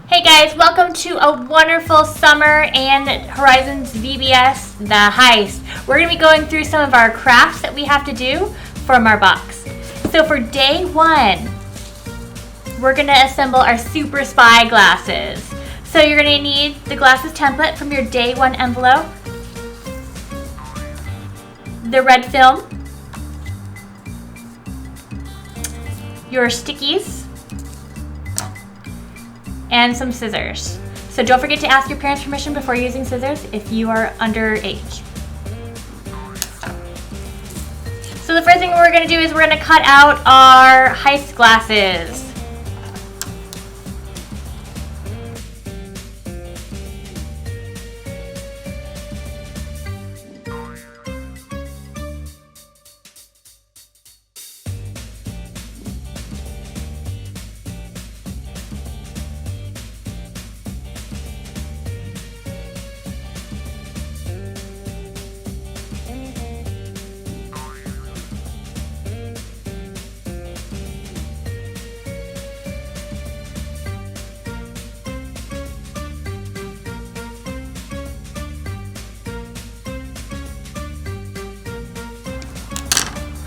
Hey guys, welcome to a wonderful summer and Horizons VBS, the heist. We're going to be going through some of our crafts that we have to do from our box. So for day one, we're going to assemble our Super Spy glasses. So you're going to need the glasses template from your day one envelope, the red film, your stickies, and some scissors. So don't forget to ask your parents' permission before using scissors if you are underage. So the first thing we're going to do is we're going to cut out our heist glasses.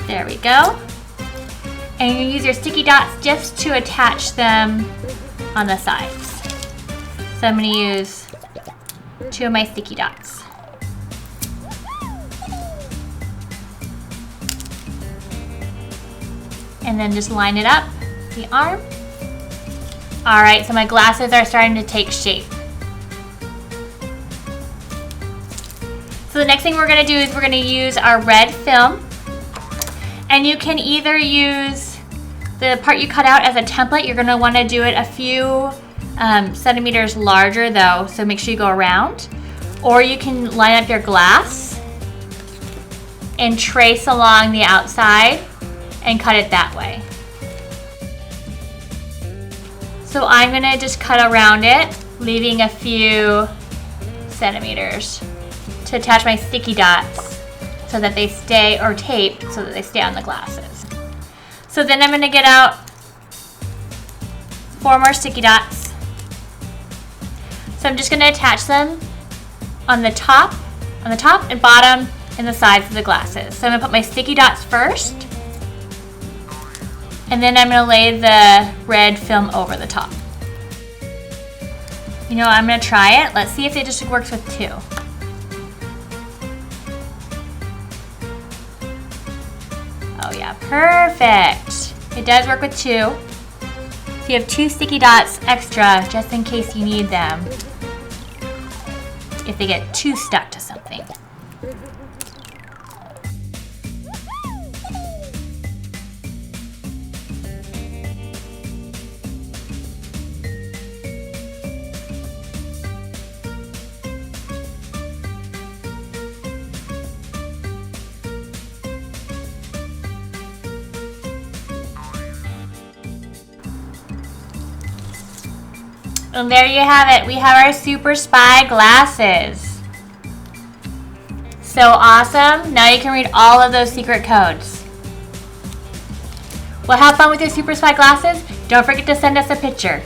There we go. And you use your sticky dots just to attach them on the sides. So I'm going to use 2 of my sticky dots. And then just line it up, the arm. All right, so my glasses are starting to take shape. So the next thing we're going to do is we're going to use our red film. And you can either use the part you cut out as a template. You're going to want to do it a few centimeters larger though, so make sure you go around. Or you can line up your glass and trace along the outside and cut it that way. So I'm going to just cut around it, leaving a few centimeters to attach my sticky dots so that they stay, or taped so that they stay on the glasses. So then I'm going to get out 4 more sticky dots. So I'm just going to attach them on the top and bottom and the sides of the glasses. So I'm going to put my sticky dots first, and then I'm going to lay the red film over the top. You know, I'm going to try it. Let's see if it just works with 2. Oh yeah, perfect. It does work with 2. So you have 2 sticky dots extra just in case you need them if they get too stuck to something. And there you have it. We have our Super Spy glasses. So awesome. Now you can read all of those secret codes. Well, have fun with your Super Spy glasses. Don't forget to send us a picture.